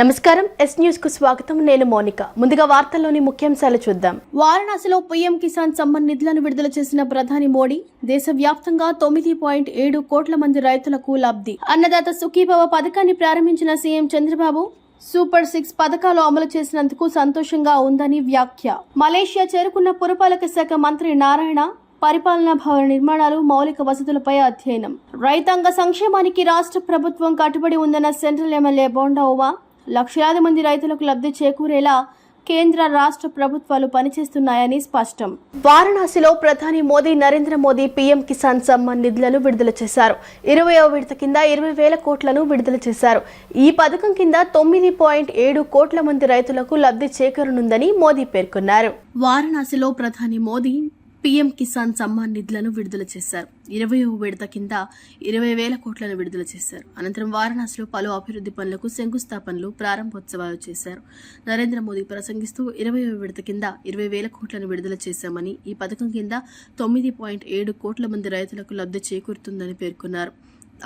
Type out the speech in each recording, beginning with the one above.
నమస్కారం yes news కు స్వాగతం నేను మోనిక ముందుగా వార్తల్లోని ముఖ్యాంశాలు చూద్దాం వారణాసిలో పీఎం కిసాన్ సమ్మాన్ నిధులను విడుదల చేసిన ప్రధాని మోడీ దేశవ్యాప్తంగా 9.7 కోట్ల మంది రైతులకు లబ్ధి అన్నదాత సుఖీభవ పథకాన్ని ప్రారంభించిన సీఎం చంద్రబాబు సూపర్ 6 పథకాలు అమలు చేసినందుకు సంతోషంగా ఉందని వ్యాఖ్య మలేషియా చేరుకున్న పురపాలక శాఖ మంత్రి నారాయణ పరిపాలనా భవన నిర్మాణాలు మౌలిక వసతులపై అధ్యయనం రైతాంగ సంక్షేమానికి రాష్ట్ర ప్రభుత్వం కట్టుబడి ఉందన్న సెంట్రల్ ఎమ్మెల్యే బోండా ఉమా లక్షలాది మంది రైతులకు లబ్ధి చేకూరేలా కేంద్ర రాష్ట్ర ప్రభుత్వాలు పనిచేస్తున్నాయని స్పష్టం వారణాసిలో ప్రధాని నరేంద్ర మోదీ పీఎం కిసాన్ సమ్మాన్ నిధులను విడుదల చేశారు 20వ విడత కింద 20,000 కోట్లను విడుదల చేశారు ఈ పథకం కింద 9.7 కోట్ల మంది రైతులకు లబ్ధి చేకూరనుందని మోదీ పేర్కొన్నారు వారణాసిలో ప్రధాని మోదీ పీఎం కిసాన్ సమ్మాన్ నిధులను విడుదల చేశారు 20వ విడత కింద 20,000 కోట్లను విడుదల చేశారు అనంతరం వారణాసిలో పలు అభివృద్ధి పనులకు శంకుస్థాపనలు ప్రారంభోత్సవాలు చేశారు నరేంద్ర మోదీ ప్రసంగిస్తూ 20వ విడత కింద 20,000 కోట్లను విడుదల చేశామని ఈ పథకం కింద 9.7 కోట్ల మంది రైతులకు లబ్ధి చేకూరుతుందని పేర్కొన్నారు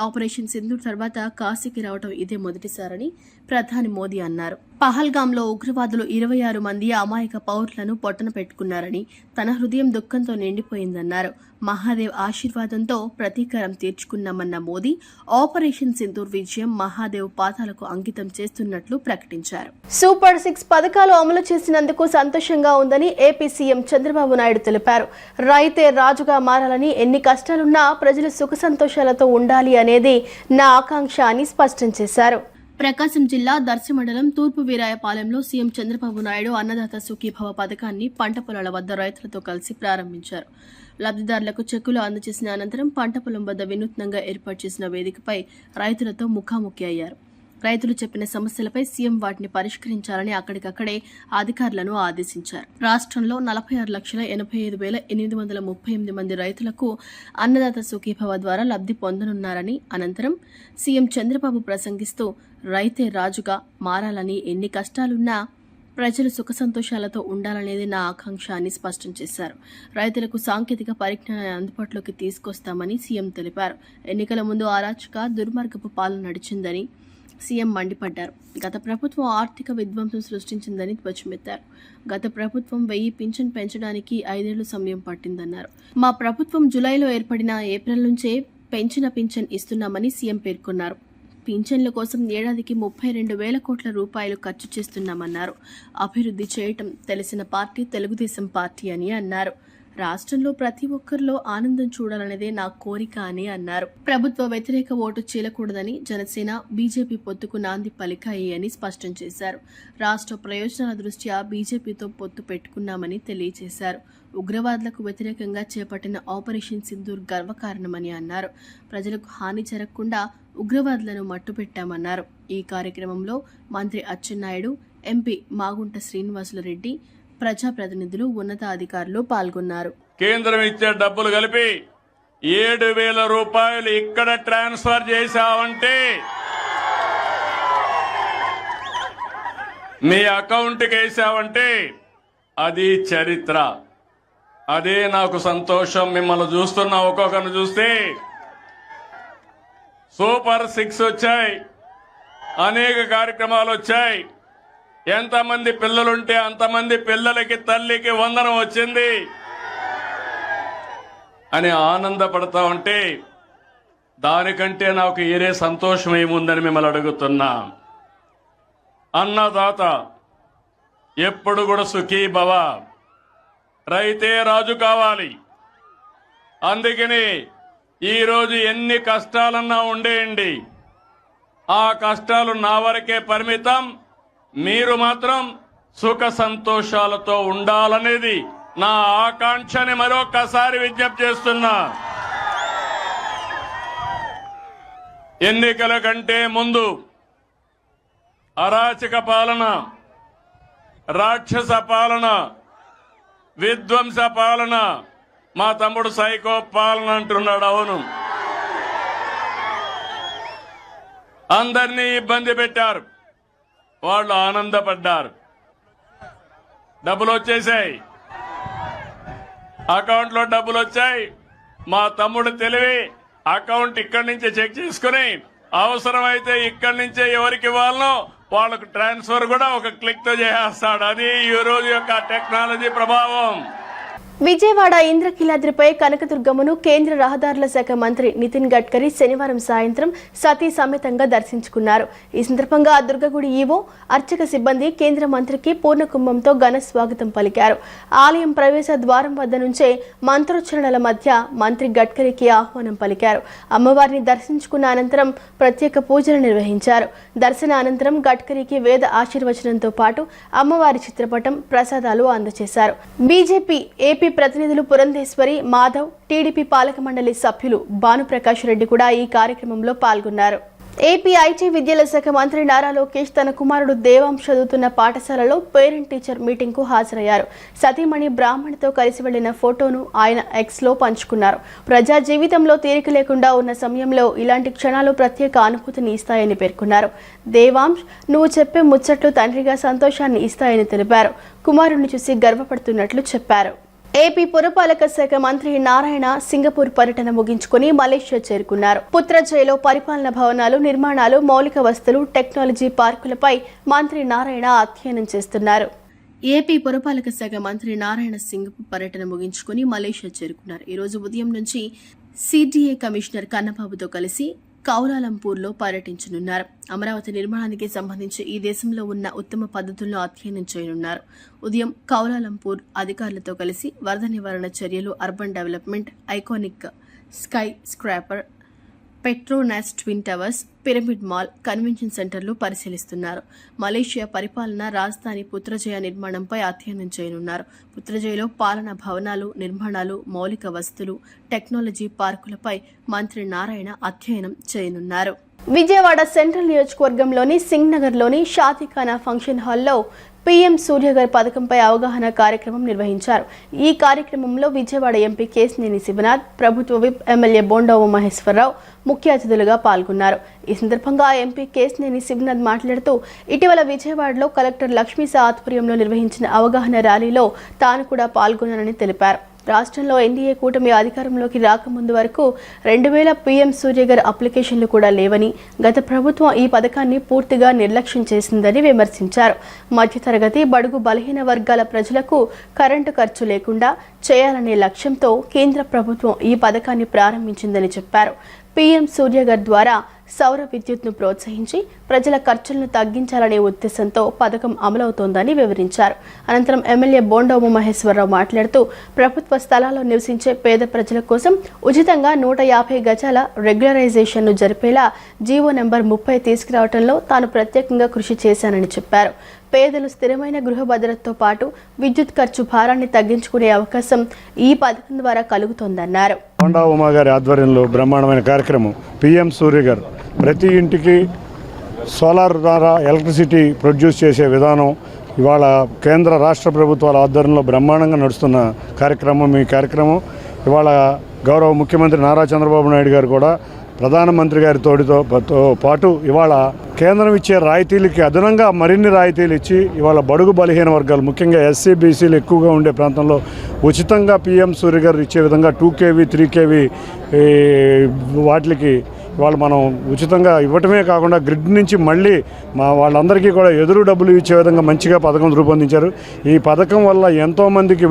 ఆపరేషన్ సింధూర్ తర్వాత కాశీకి రావడం ఇదే మొదటిసారని ప్రధాని మోదీ అన్నారు పహల్గాంలో ఉగ్రవాదులు 26 మంది అమాయక పౌరులను పొట్టన పెట్టుకున్నారని తన హృదయం దుఃఖంతో నిండిపోయిందన్నారు మహాదేవ్ ఆశీర్వాదంతో ప్రతీకారం తీర్చుకున్నామన్న మోదీ ఆపరేషన్ సింధూర్ విజయం మహాదేవ్ పాదాలకు అంకితం చేస్తున్నట్లు ప్రకటించారు సూపర్ 6 పథకాలు అమలు చేసినందుకు సంతోషంగా ఉందని ఏపీ సీఎం చంద్రబాబు నాయుడు తెలిపారు రైతే రాజుగా మారాలని ఎన్ని కష్టాలున్నా ప్రజలు సుఖ సంతోషాలతో ఉండాలి అనేది నా ఆకాంక్ష అని స్పష్టం చేశారు ప్రకాశం జిల్లా దర్శి మండలం తూర్పు వీరాయపాలెంలో సీఎం చంద్రబాబు నాయుడు అన్నదాత సుఖీభవ పథకాన్ని పంట పొలాల వద్ద రైతులతో కలిసి ప్రారంభించారు లబ్ధిదారులకు చెక్కులు అందజేసిన అనంతరం పంట పొలం వద్ద వినూత్నంగా ఏర్పాటు చేసిన వేదికపై రైతులతో ముఖాముఖి అయ్యారు రైతులు చెప్పిన సమస్యలపై సీఎం వాటిని పరిష్కరించాలని అక్కడికక్కడే అధికారులను ఆదేశించారు రాష్ట్రంలో 46,85,838 మంది రైతులకు అన్నదాత సుఖీభవ ద్వారా లబ్ధి పొందనున్నారని అనంతరం సీఎం చంద్రబాబు ప్రసంగిస్తూ రైతే రాజుగా మారాలని ఎన్ని కష్టాలున్నా ప్రజలు సుఖ సంతోషాలతో ఉండాలనేది నా ఆకాంక్ష అని స్పష్టం చేశారు రైతులకు సాంకేతిక పరిజ్ఞానాన్ని అందుబాటులోకి తీసుకొస్తామని సీఎం తెలిపారు ఎన్నికల ముందు అరాచక దుర్మార్గపు పాలన నడిచిందని సీఎం మండిపడ్డారు గత ప్రభుత్వం ఆర్థిక విధ్వంసం సృష్టించిందని ధ్వజమెత్తారు గత ప్రభుత్వం 1000 పింఛన్ పెంచడానికి 5 ఏళ్లు సమయం పట్టిందన్నారు మా ప్రభుత్వం జూలైలో ఏర్పడిన ఏప్రిల్ నుంచే పెంచిన పింఛన్ ఇస్తున్నామని సీఎం పేర్కొన్నారు పింఛన్ల కోసం ఏడాదికి 32,000 కోట్ల రూపాయలు ఖర్చు చేస్తున్నామన్నారు అభివృద్ధి చేయటం తెలిసిన పార్టీ తెలుగుదేశం పార్టీ అని అన్నారు రాష్ట్రంలో ప్రతి ఒక్కరిలో ఆనందం చూడాలనేదే నా కోరిక అని అన్నారు ప్రభుత్వ వ్యతిరేక ఓటు చీలకూడదని జనసేన బీజేపీ పొత్తుకు నాంది పలికాయి అని స్పష్టం చేశారు రాష్ట్ర ప్రయోజనాల దృష్ట్యా బీజేపీతో పొత్తు పెట్టుకున్నామని తెలియజేశారు ఉగ్రవాదులకు వ్యతిరేకంగా చేపట్టిన ఆపరేషన్ సింధూర్ గర్వకారణమని అన్నారు ప్రజలకు హాని జరగకుండా ఉగ్రవాదులను మట్టుపెట్టామన్నారు ఈ కార్యక్రమంలో మంత్రి అచ్చెన్నాయుడు ఎంపీ మాగుంట శ్రీనివాసులరెడ్డి ప్రజాప్రతినిధులు ఉన్నతాధికారులు పాల్గొన్నారు కేంద్రం ఇచ్చే డబ్బులు కలిపి 7,000 రూపాయలు ఇక్కడ ట్రాన్స్ఫర్ చేశావంటే మీ అకౌంట్కి వేసావంటే అది చరిత్ర అదే నాకు సంతోషం మిమ్మల్ని చూస్తున్నా ఒక్కొక్కరిని చూస్తే సూపర్ 6 వచ్చాయి అనేక కార్యక్రమాలు వచ్చాయి ఎంతమంది పిల్లలుంటే అంతమంది పిల్లలకి తల్లికి వందనం వచ్చింది అని ఆనందపడతా ఉంటే దానికంటే నాకు ఏరే సంతోషం ఏముందని మిమ్మల్ని అడుగుతున్నా అన్నదాత ఎప్పుడు కూడా సుఖీ భవ రైతే రాజు కావాలి అందుకని ఈరోజు ఎన్ని కష్టాలన్నా ఉండేయండి ఆ కష్టాలు నా వరకే పరిమితం మీరు మాత్రం సుఖ సంతోషాలతో ఉండాలనేది నా ఆకాంక్షని మరొకసారి విజ్ఞప్తి చేస్తున్నా ఎన్నికల కంటే ముందు అరాచక పాలన రాక్షస పాలన విధ్వంస పాలన మా తమ్ముడు సైకో పాలన అంటున్నాడు అవును అందరినీ ఇబ్బంది పెట్టారు వాళ్ళు ఆనందపడ్డారు డబ్బులు వచ్చేసాయి అకౌంట్లో డబ్బులు వచ్చాయి మా తమ్ముడు తెలివి అకౌంట్ ఇక్కడి నుంచి చెక్ చేసుకుని అవసరమైతే ఇక్కడి నుంచే ఎవరికి ఇవ్వాలనో వాళ్ళకు ట్రాన్స్ఫర్ కూడా ఒక క్లిక్ తో చేసేస్తాడు. అది ఈ రోజు యొక్క టెక్నాలజీ ప్రభావం. విజయవాడ ఇంద్రకీలాద్రిపై కనకదుర్గమ్మను కేంద్ర రహదారుల శాఖ మంత్రి నితిన్ గడ్కరీ శనివారం సాయంత్రం సతీ సమేతంగా దర్శించుకున్నారు. ఈ సందర్భంగా దుర్గగుడి ఈవో, అర్చక సిబ్బంది కేంద్ర మంత్రికి పూర్ణకుంభంతో ఘన స్వాగతం పలికారు. ఆలయం ప్రవేశ ద్వారం వద్ద నుంచే మంత్రోచ్చరణల మధ్య మంత్రి గడ్కరీకి ఆహ్వానం పలికారు. అమ్మవారిని దర్శించుకున్న అనంతరం ప్రత్యేక పూజలు నిర్వహించారు. దర్శన అనంతరం గడ్కరీకి వేద ఆశీర్వచనంతో పాటు అమ్మవారి చిత్రపటం, ప్రసాదాలు అందజేశారు. బీజేపీ ఏపీ ప్రతినిధులు పురంధేశ్వరి, మాధవ్, టీడీపీ పాలక మండలి సభ్యులు భానుప్రకాష్ రెడ్డి కూడా ఈ కార్యక్రమంలో పాల్గొన్నారు. ఏపీ ఐటీ విద్యల శాఖ మంత్రి నారా లోకేష్ తన కుమారుడు దేవాంశ్ చదువుతున్న పాఠశాలలో పేరెంట్ టీచర్ మీటింగ్ కు హాజరయ్యారు. సతీమణి బ్రాహ్మణితో కలిసి వెళ్లిన ఫోటోను ఆయన ఎక్స్ లో పంచుకున్నారు. ప్రజా జీవితంలో తీరిక లేకుండా ఉన్న సమయంలో ఇలాంటి క్షణాలు ప్రత్యేక అనుభూతిని ఇస్తాయని పేర్కొన్నారు. దేవాంశ్, నువ్వు చెప్పే ముచ్చట్లు తండ్రిగా సంతోషాన్ని ఇస్తాయని తెలిపారు. కుమారుడిని చూసి గర్వపడుతున్నట్లు చెప్పారు. ఏపీ పురపాలక శాఖ మంత్రి నారాయణ సింగపూర్ పర్యటన ముగించుకుని మలేషియా చేరుకున్నారు. పుత్రజయలో పరిపాలన భవనాలు, నిర్మాణాలు, మౌలిక వస్తువులు, టెక్నాలజీ పార్కులపై మంత్రి నారాయణ అధ్యయనం చేస్తున్నారు. ఏపీ పురపాలక శాఖ మంత్రి నారాయణ సింగపూర్ పర్యటన ముగించుకుని మలేషియా చేరుకున్నారు. ఈ రోజు ఉదయం నుంచి సిడిఏ కమిషనర్ కన్నబాబుతో కలిసి కౌలాలంపూర్లో పర్యటించనున్నారు. అమరావతి నిర్మాణానికి సంబంధించి ఈ దేశంలో ఉన్న ఉత్తమ పద్ధతులను అధ్యయనం చేయనున్నారు. ఉదయం కౌలాలంపూర్ అధికారులతో కలిసి వరద నివారణ చర్యలు, urban development, iconic sky scraper, Petronas twin towers, pyramid mall, convention సెంటర్లు పరిశీలిస్తున్నారు. మలేషియా పరిపాలన రాజధాని పుత్రజయ నిర్మాణంపై అధ్యయనం చేయనున్నారు. పుత్రజయలో పాలనా భవనాలు, నిర్మాణాలు, మౌలిక వస్తువులు, టెక్నాలజీ పార్కులపై మంత్రి నారాయణ అధ్యయనం చేయనున్నారు. విజయవాడ సెంట్రల్ నియోజకవర్గంలోని సింగ్ నగర్లోని షాదీఖానా ఫంక్షన్ హాల్లో పీఎం సూర్యఘర్ పథకంపై అవగాహన కార్యక్రమం నిర్వహించారు. ఈ కార్యక్రమంలో విజయవాడ ఎంపీ కేశినేని శివనాథ్, ప్రభుత్వ విప్ ఎమ్మెల్యే బోండా ఉమామహేశ్వరరావు ముఖ్య అతిథులుగా పాల్గొన్నారు. ఈ సందర్భంగా ఎంపీ కేశినేని శివనాథ్ మాట్లాడుతూ, ఇటీవల విజయవాడలో కలెక్టర్ లక్ష్మీసా ఆధ్వర్యంలో నిర్వహించిన అవగాహన ర్యాలీలో తాను కూడా పాల్గొన్నానని తెలిపారు. రాష్ట్రంలో ఎన్డీఏ కూటమి అధికారంలోకి రాకముందు వరకు 2000 పీఎం సూర్యఘర్ అప్లికేషన్లు కూడా లేవని, గత ప్రభుత్వం ఈ పథకాన్ని పూర్తిగా నిర్లక్ష్యం చేసిందని విమర్శించారు. మధ్యతరగతి, బడుగు బలహీన వర్గాల ప్రజలకు కరెంటు ఖర్చు లేకుండా చేయాలనే లక్ష్యంతో కేంద్ర ప్రభుత్వం ఈ పథకాన్ని ప్రారంభించిందని చెప్పారు. పీఎం సూర్యఘర్ ద్వారా సౌర విద్యుత్ను ప్రోత్సహించి ప్రజల ఖర్చులను తగ్గించాలనే ఉద్దేశంతో పథకం అమలవుతోందని వివరించారు. అనంతరం ఎమ్మెల్యే బోండా ఉమామహేశ్వరరావు మాట్లాడుతూ, ప్రభుత్వ స్థలాల్లో నివసించే పేద ప్రజల కోసం ఉచితంగా 150 గజాల రెగ్యులరైజేషన్ను జరిపేలా జీవో నెంబర్ 30 తీసుకురావడంలో తాను ప్రత్యేకంగా కృషి చేశానని చెప్పారు. పేదలు స్థిరమైన గృహ భద్రతతో పాటు విద్యుత్ ఖర్చు భారాన్ని తగ్గించుకునే అవకాశం ఈ పథకం ద్వారా కలుగుతోందన్నారు. బోండా ఉమా గారి ఆధ్వర్యంలో బ్రహ్మాండమైన కార్యక్రమం పీఎం సూర్యఘర్. ప్రతి ఇంటికి సోలార్ ద్వారా ఎలక్ట్రిసిటీ ప్రొడ్యూస్ చేసే విధానం ఇవాళ కేంద్ర రాష్ట్ర ప్రభుత్వాల ఆధ్వర్యంలో బ్రహ్మాండంగా నడుస్తున్న కార్యక్రమం. ఈ కార్యక్రమం ఇవాళ గౌరవ ముఖ్యమంత్రి నారా చంద్రబాబు నాయుడు గారు కూడా ప్రధానమంత్రి గారి తోడితో పాటు ఇవాళ కేంద్రం ఇచ్చే రాయితీలకి అదనంగా మరిన్ని రాయితీలు ఇచ్చి ఇవాళ బడుగు బలహీన వర్గాలు, ముఖ్యంగా ఎస్సీ బీసీలు ఎక్కువగా ఉండే ప్రాంతంలో ఉచితంగా పీఎం సూర్యఘర్ ఇచ్చే విధంగా 2 kV 3 kV వాటికి ఇవాళ మనం ఉచితంగా ఇవ్వటమే కాకుండా గ్రిడ్ నుంచి మళ్ళీ వాళ్ళందరికీ కూడా ఎదురు డబ్బులు ఇచ్చే విధంగా మంచిగా పథకం రూపొందించారు. ఈ పథకం వల్ల ఎంతోమందికి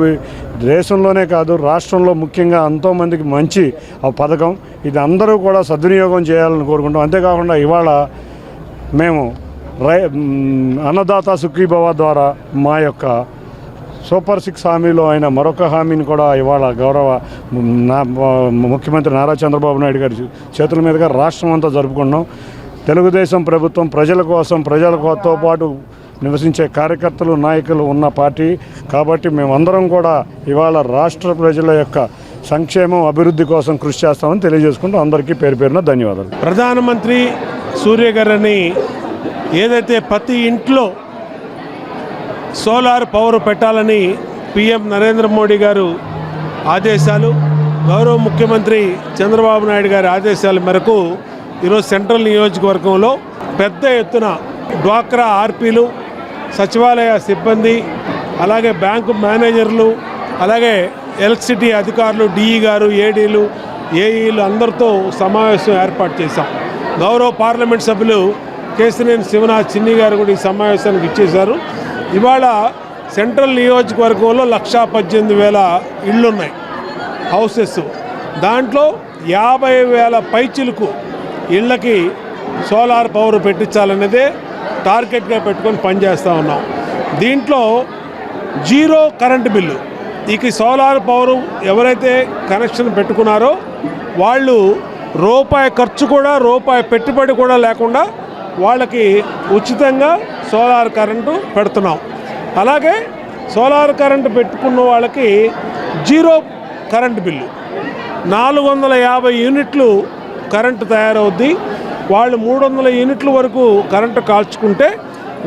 దేశంలోనే కాదు రాష్ట్రంలో ముఖ్యంగా ఎంతోమందికి మంచి ఆ పథకం. ఇది అందరూ కూడా సద్వినియోగం చేయాలని కోరుకుంటాం. అంతేకాకుండా ఇవాళ మేము అన్నదాత సుఖీభవ ద్వారా మా యొక్క సూపర్ 6 హామీలో అయిన మరొక హామీని కూడా ఇవాళ గౌరవ ముఖ్యమంత్రి నారా చంద్రబాబు నాయుడు గారి చేతుల మీదుగా రాష్ట్రం అంతా జరుపుకున్నాం. తెలుగుదేశం ప్రభుత్వం ప్రజల కోసం, ప్రజలతో పాటు నివసించే కార్యకర్తలు, నాయకులు ఉన్న పార్టీ కాబట్టి మేమందరం కూడా ఇవాళ రాష్ట్ర ప్రజల యొక్క సంక్షేమం, అభివృద్ధి కోసం కృషి చేస్తామని తెలియజేసుకుంటూ అందరికీ పేరు పేరున ధన్యవాదాలు. ప్రధానమంత్రి సూర్యఘర్ అని ఏదైతే ప్రతి ఇంట్లో సోలార్ పవర్ పెట్టాలని పీఎం నరేంద్ర మోడీ గారు ఆదేశాలు, గౌరవ ముఖ్యమంత్రి చంద్రబాబు నాయుడు గారి ఆదేశాల మేరకు ఈరోజు సెంట్రల్ నియోజకవర్గంలో పెద్ద ఎత్తున డ్వాక్రా ఆర్పీలు, సచివాలయ సిబ్బంది, అలాగే బ్యాంకు మేనేజర్లు, అలాగే ఎలక్ట్రిసిటీ అధికారులు, డిఈ గారు, ఏడీలు, ఏఈలు అందరితో సమావేశం ఏర్పాటు చేశాం. గౌరవ పార్లమెంట్ సభ్యులు కేశినేని శివనాథ్ చిన్ని గారు కూడా ఈ సమావేశానికి ఇచ్చేశారు. ఇవాళ సెంట్రల్ నియోజకవర్గంలో 1,18,000 ఇళ్ళున్నాయి, హౌసెస్. దాంట్లో 50,000 పైచిలుకు ఇళ్ళకి సోలార్ పవర్ పెట్టించాలనేదే టార్గెట్గా పెట్టుకొని పనిచేస్తూ ఉన్నాం. దీంట్లో జీరో కరెంటు బిల్లు. ఇక సోలార్ పవర్ ఎవరైతే కనెక్షన్ పెట్టుకున్నారో వాళ్ళు రూపాయి ఖర్చు కూడా, రూపాయి పెట్టుబడి కూడా లేకుండా వాళ్ళకి ఉచితంగా సోలార్ కరెంటు పెడుతున్నాం. అలాగే సోలార్ కరెంటు పెట్టుకున్న వాళ్ళకి జీరో కరెంటు బిల్లు. 450 యూనిట్లు కరెంటు తయారవుద్ది. వాళ్ళు 300 యూనిట్ల వరకు కరెంటు కాల్చుకుంటే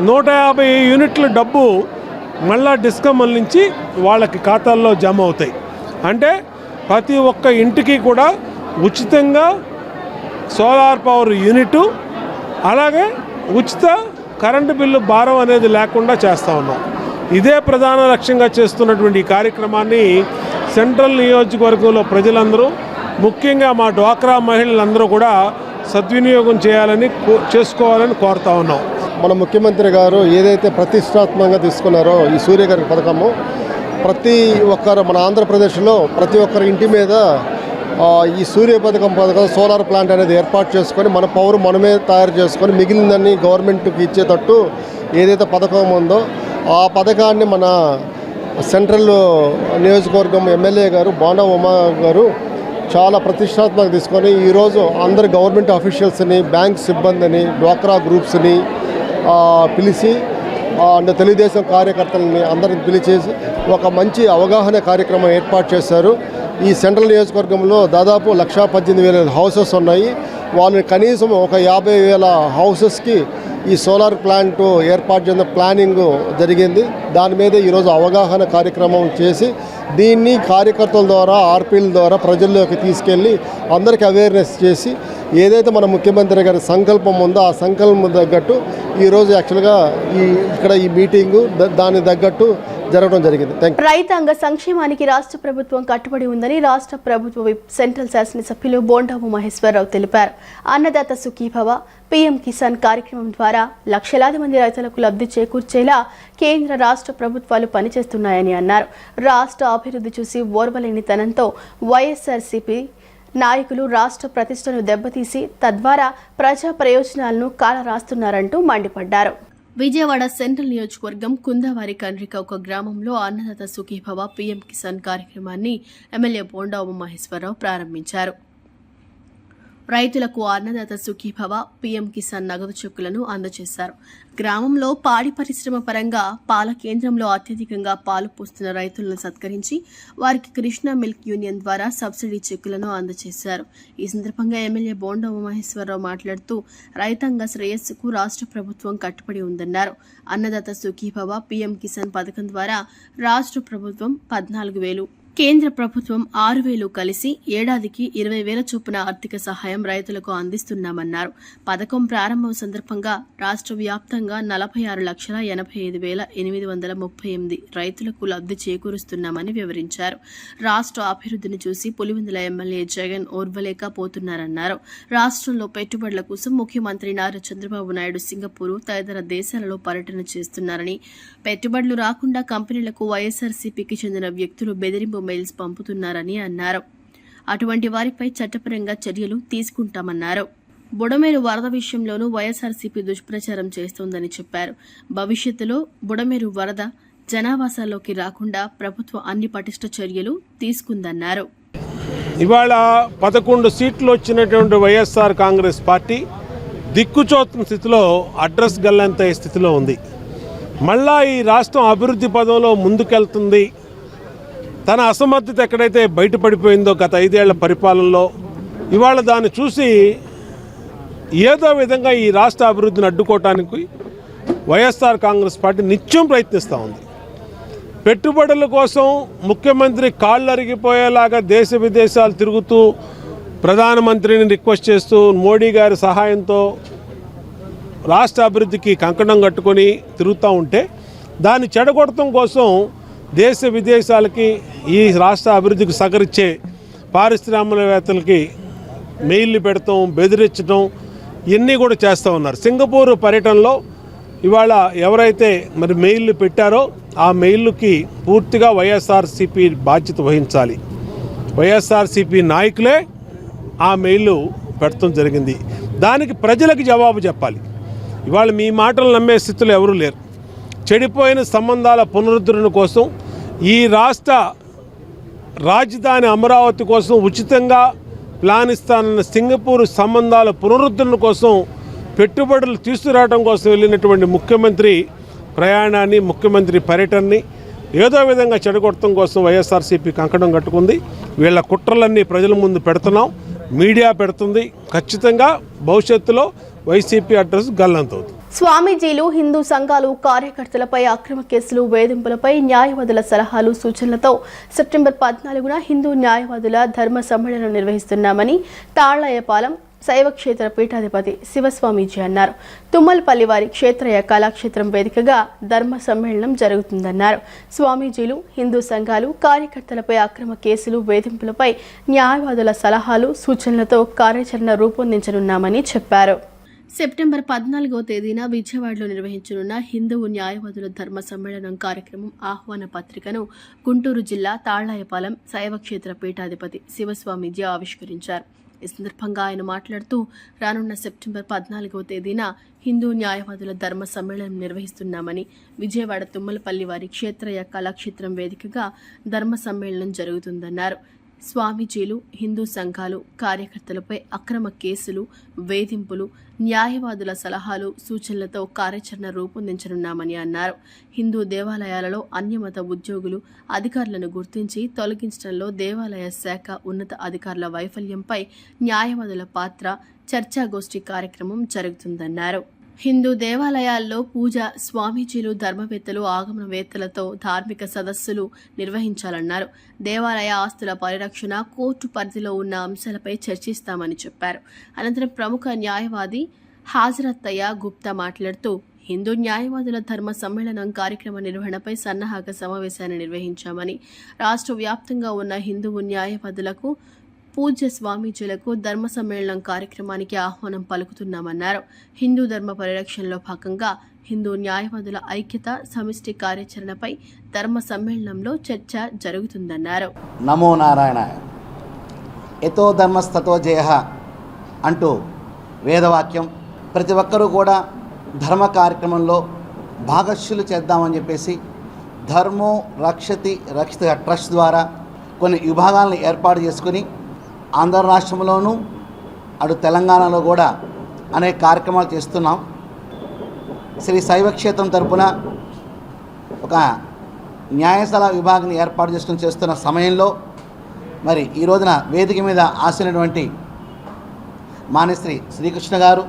150 యూనిట్ల డబ్బు మళ్ళా డిస్కమ్ నుంచి వాళ్ళకి ఖాతాల్లో జమ అవుతాయి. అంటే ప్రతి ఒక్క ఇంటికి కూడా ఉచితంగా సోలార్ పవర్ యూనిట్, అలాగే ఉచిత కరెంటు బిల్లు భారం అనేది లేకుండా చేస్తూ ఉన్నాం. ఇదే ప్రధాన లక్ష్యంగా చేస్తున్నటువంటి ఈ కార్యక్రమాన్ని సెంట్రల్ నియోజకవర్గంలో ప్రజలందరూ, ముఖ్యంగా మా డ్వాక్రా మహిళలందరూ కూడా సద్వినియోగం చేసుకోవాలని కోరుతా ఉన్నాం. మన ముఖ్యమంత్రి గారు ఏదైతే ప్రతిష్టాత్మకంగా తీసుకున్నారో ఈ సూర్యగారి పథకము, ప్రతి ఒక్కరు మన ఆంధ్రప్రదేశ్లో ప్రతి ఒక్కరి ఇంటి మీద ఈ సూర్య పథకం సోలార్ ప్లాంట్ అనేది ఏర్పాటు చేసుకొని మన పవర్ మనమే తయారు చేసుకొని మిగిలిందని గవర్నమెంట్కి ఇచ్చేటట్టు ఏదైతే పథకం ఉందో ఆ పథకాన్ని మన సెంట్రల్ నియోజకవర్గం ఎమ్మెల్యే గారు బోండా ఉమా గారు చాలా ప్రతిష్టాత్మకంగా తీసుకొని ఈరోజు అందరు గవర్నమెంట్ ఆఫీషియల్స్ని, బ్యాంక్ సిబ్బందిని, డ్వాక్రా గ్రూప్స్ని పిలిచి తెలుగుదేశం కార్యకర్తలని అందరిని పిలిచేసి ఒక మంచి అవగాహన కార్యక్రమం ఏర్పాటు చేశారు. ఈ సెంట్రల్ నియోజకవర్గంలో దాదాపు 1,18,000 హౌసెస్ ఉన్నాయి. వాళ్ళని కనీసం ఒక 50,000 హౌసెస్కి ఈ సోలార్ ప్లాంట్ ఏర్పాటు చేసిన ప్లానింగ్ జరిగింది. దాని మీద ఈరోజు అవగాహన కార్యక్రమం చేసి దీన్ని కార్యకర్తల ద్వారా, ఆర్పీల ద్వారా ప్రజల్లోకి తీసుకెళ్ళి అందరికీ అవేర్నెస్ చేసి ఏదైతే మన ముఖ్యమంత్రి గారి సంకల్పం ఉందో ఆ సంకల్పం తగ్గట్టు ఈరోజు యాక్చువల్గా ఇక్కడ ఈ మీటింగు దానికి తగ్గట్టు జరగడం జరిగింది. రైతాంగ సంక్షేమానికి రాష్ట్ర ప్రభుత్వం కట్టుబడి ఉందని రాష్ట్ర ప్రభుత్వ విప్ సెంట్రల్ శాసనసభ్యులు బోండా మహేశ్వరరావు తెలిపారు. అన్నదాత సుఖీభవ, పీఎం కిసాన్ కార్యక్రమం ద్వారా లక్షలాది మంది రైతులకు లబ్ధి చేకూర్చేలా కేంద్ర రాష్ట్ర ప్రభుత్వాలు పనిచేస్తున్నాయని అన్నారు. రాష్ట్ర అభివృద్ధి చూసి ఓర్వలేనితనంతో వైఎస్ఆర్సీపీ నాయకులు రాష్ట్ర ప్రతిష్టను దెబ్బతీసి తద్వారా ప్రజా ప్రయోజనాలను కాలరాస్తున్నారంటూ మండిపడ్డారు. విజయవాడ సెంట్రల్ నియోజకవర్గం కుందవారి కండ్రిక ఒక గ్రామంలో అన్నదాత సుఖీభవ పీఎం కిసాన్ కార్యక్రమాన్ని ఎమ్మెల్యే బోండా మహేశ్వరరావు ప్రారంభించారు. రైతులకు అన్నదాత సుఖీభవ పీఎం కిసాన్ నగదు చెక్కులను అందజేశారు. గ్రామంలో పాడి పరిశ్రమ పరంగా పాల కేంద్రంలో అత్యధికంగా పాలు పోస్తున్న రైతులను సత్కరించి వారికి కృష్ణా మిల్క్ యూనియన్ ద్వారా సబ్సిడీ చెక్కులను అందజేశారు. ఈ సందర్భంగా ఎమ్మెల్యే బోండా మహేశ్వరరావు మాట్లాడుతూ రైతాంగ శ్రేయస్సుకు రాష్ట్ర ప్రభుత్వం కట్టుబడి ఉందన్నారు. అన్నదాత సుఖీభవ పీఎం కిసాన్ పథకం ద్వారా రాష్ట్ర ప్రభుత్వం 14,000, కేంద్ర ప్రభుత్వం 6,000 కలిసి ఏడాదికి 20,000 చొప్పున ఆర్థిక సహాయం రైతులకు అందిస్తున్నామన్నారు. పథకం ప్రారంభం సందర్భంగా రాష్ట్ర వ్యాప్తంగా 46,85,838 రైతులకు లబ్ధి చేకూరుస్తున్నామని వివరించారు. రాష్ట్ర అభివృద్ధిని చూసి పులివెందుల ఎమ్మెల్యే జగన్ ఓర్వలేకపోతున్నారన్నారు. రాష్ట్రంలో పెట్టుబడుల కోసం ముఖ్యమంత్రి నారా చంద్రబాబు నాయుడు సింగపూర్ తదితర దేశాలలో పర్యటన చేస్తున్నారని, పెట్టుబడులు రాకుండా కంపెనీలకు వైఎస్ఆర్సీపీకి చెందిన వ్యక్తులు బెదిరింపు మెయిల్స్ పంపుతున్నారని అన్నారు. అటువంటి వారిపై చట్టపరంగా చర్యలు తీసుకుంటామన్నారు. బుడమేరు వరద విషయంలోనూ వైఎస్ఆర్సీపీ దుష్ప్రచారం చేస్తోందని చెప్పారు. భవిష్యత్తులో బుడమేరు వరద జనావాసాల్లోకి రాకుండా ప్రభుత్వం అన్ని పటిష్ట చర్యలు తీసుకుందన్నారు. ఇవాళ 11 సీట్లు వచ్చినటువంటి వైఎస్ఆర్ కాంగ్రెస్ పార్టీ దిక్కుచోతున్న స్థితిలో, అడ్రస్ గల్లంత స్థితిలో ఉంది. మళ్ళా ఈ రాష్ట్రం అభివృద్ధి పదంలో ముందుకెళ్తుంది. తన అసమర్థత ఎక్కడైతే బయటపడిపోయిందో గత 5 ఏళ్ల పరిపాలనలో, ఇవాళ దాన్ని చూసి ఏదో విధంగా ఈ రాష్ట్ర అభివృద్ధిని అడ్డుకోవటానికి వైఎస్ఆర్ కాంగ్రెస్ పార్టీ నిత్యం ప్రయత్నిస్తూ ఉంది. పెట్టుబడుల కోసం ముఖ్యమంత్రి కాళ్ళు అరిగిపోయేలాగా దేశ విదేశాలు తిరుగుతూ ప్రధానమంత్రిని రిక్వెస్ట్ చేస్తూ మోడీ గారి సహాయంతో రాష్ట్ర అభివృద్ధికి కంకణం కట్టుకొని తిరుగుతూ ఉంటే దాన్ని చెడగొట్టడం కోసం దేశ విదేశాలకి ఈ రాష్ట్ర అభివృద్ధికి సహకరించే పారిశ్రామికవేత్తలకి మెయిల్లు పెడతాం, బెదిరించడం, ఇవన్నీ కూడా చేస్తూ ఉన్నారు. సింగపూర్ పర్యటనలో ఇవాళ ఎవరైతే మరి మెయిల్లు పెట్టారో ఆ మెయిల్కి పూర్తిగా వైఎస్ఆర్సీపీ బాధ్యత వహించాలి. వైఎస్ఆర్సీపీ నాయకులే ఆ మెయిల్ పెట్టడం జరిగింది. దానికి ప్రజలకు జవాబు చెప్పాలి. ఇవాళ మీ మాటలు నమ్మే స్థితిలో ఎవరూ లేరు. చెడిపోయిన సంబంధాల పునరుద్ధరణ కోసం, ఈ రాష్ట్ర రాజధాని అమరావతి కోసం ఉచితంగా ప్లాన్ ఇస్తానన్న సింగపూర్ సంబంధాల పునరుద్ధరణ కోసం పెట్టుబడులు తీసుకురావడం కోసం వెళ్ళినటువంటి ముఖ్యమంత్రి ప్రయాణాన్ని, ముఖ్యమంత్రి పర్యటనని ఏదో విధంగా చెడగొట్టడం కోసం వైఎస్ఆర్సీపీ కంకణం కట్టుకుంది. వీళ్ళ కుట్రలన్నీ ప్రజల ముందు పెడుతున్నాం, మీడియా పెడుతుంది. ఖచ్చితంగా భవిష్యత్తులో వైసీపీ అడ్రస్ గల్లంతవుతుంది. స్వామీజీలు, హిందూ సంఘాలు, కార్యకర్తలపై అక్రమ కేసులు, వేధింపులపై న్యాయవాదుల సలహాలు, సూచనలతో సెప్టెంబర్ 14న హిందూ న్యాయవాదుల ధర్మ సమ్మేళనం నిర్వహిస్తున్నామని తాళ్లయ్యపాలెం శైవ క్షేత్ర పీఠాధిపతి శివస్వామీజీ అన్నారు. తుమ్మలపల్లి వారి క్షేత్రయ కళాక్షేత్రం వేదికగా ధర్మ సమ్మేళనం జరుగుతుందన్నారు. స్వామీజీలు, హిందూ సంఘాలు, కార్యకర్తలపై అక్రమ కేసులు, వేధింపులపై న్యాయవాదుల సలహాలు, సూచనలతో కార్యాచరణ రూపొందించనున్నామని చెప్పారు. సెప్టెంబర్ 14వ తేదీన విజయవాడలో నిర్వహించనున్న హిందూ న్యాయవాదుల ధర్మ సమ్మేళనం కార్యక్రమం ఆహ్వాన పత్రికను గుంటూరు జిల్లా తాళ్లయ్యపాలెం శైవ క్షేత్ర పీఠాధిపతి శివస్వామీజీ ఆవిష్కరించారు. ఈ సందర్భంగా ఆయన మాట్లాడుతూ, రానున్న సెప్టెంబర్ 14వ తేదీన హిందూ న్యాయవాదుల ధర్మ సమ్మేళనం నిర్వహిస్తున్నామని, విజయవాడ తుమ్మలపల్లి వారి క్షేత్రయ కళాక్షేత్రం వేదికగా ధర్మ సమ్మేళనం జరుగుతుందన్నారు. స్వామీజీలు, హిందూ సంఘాలు, కార్యకర్తలపై అక్రమ కేసులు, వేధింపులు, న్యాయవాదుల సలహాలు, సూచనలతో కార్యాచరణ రూపొందించనున్నామని అన్నారు. హిందూ దేవాలయాలలో అన్యమత ఉద్యోగులు, అధికారులను గుర్తించి తొలగించడంలో దేవాలయ శాఖ ఉన్నత అధికారుల వైఫల్యంపై న్యాయవాదుల పాత్ర, చర్చాగోష్ఠి కార్యక్రమం జరుగుతుందన్నారు. హిందూ దేవాలయాల్లో పూజ, స్వామీజీలు, ధర్మవేత్తలు, ఆగమనవేత్తలతో ధార్మిక సదస్సులు నిర్వహించాలన్నారు. దేవాలయ ఆస్తుల పరిరక్షణ, కోర్టు పరిధిలో ఉన్న అంశాలపై చర్చిస్తామని చెప్పారు. అనంతరం ప్రముఖ న్యాయవాది హాజరత్తయ్య గుప్తా మాట్లాడుతూ, హిందూ న్యాయవాదుల ధర్మ సమ్మేళనం కార్యక్రమ నిర్వహణపై సన్నాహక సమావేశాన్ని నిర్వహించామని, రాష్ట్ర వ్యాప్తంగా ఉన్న హిందూ న్యాయవాదులకు, పూజ్య స్వామీజీలకు ధర్మ సమ్మేళనం కార్యక్రమానికి ఆహ్వానం పలుకుతున్నామన్నారు. హిందూ ధర్మ పరిరక్షణలో భాగంగా హిందూ న్యాయవాదుల ఐక్యత, సమిష్టి కార్యాచరణపై ధర్మ సమ్మేళనంలో చర్చ జరుగుతుందన్నారు. నమో నారాయణ, యతో ధర్మస్తతో జయ అంటూ వేదవాక్యం. ప్రతి ఒక్కరూ కూడా ధర్మ కార్యక్రమంలో భాగస్యులు చేద్దామని చెప్పేసి ధర్మో రక్షతి రక్షిత ట్రస్ట్ ద్వారా కొన్ని విభాగాలను ఏర్పాటు చేసుకుని ఆంధ్ర రాష్ట్రంలోనూ అటు తెలంగాణలో కూడా అనేక కార్యక్రమాలు చేస్తున్నాం. శ్రీ శైవక్షేత్రం తరపున ఒక న్యాయశాల విభాగాన్ని ఏర్పాటు చేసుకుని చేస్తున్న సమయంలో మరి ఈ రోజున వేదిక మీద ఆశినటువంటి మాన్యశ్రీ శ్రీకృష్ణ గారు,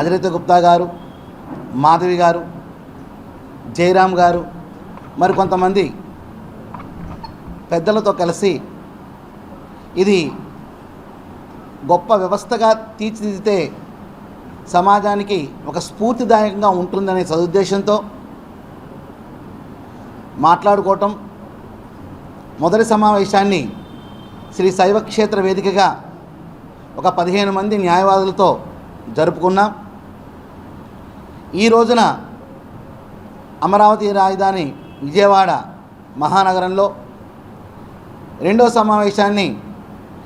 అదిరిత గుప్తా గారు, మాధవి గారు, జయరామ్ గారు, మరి కొంతమంది పెద్దలతో కలిసి ఇది గొప్ప వ్యవస్థగా తీర్చిదిద్దితే సమాజానికి ఒక స్ఫూర్తిదాయకంగా ఉంటుందనే సదుద్దేశంతో మాట్లాడుకోవటం. మొదటి సమావేశాన్ని శ్రీ శైవక్షేత్ర వేదికగా ఒక 15 మంది న్యాయవాదులతో జరుపుకున్నాం. ఈ రోజున అమరావతి రాజధాని విజయవాడ మహానగరంలో రెండో సమావేశాన్ని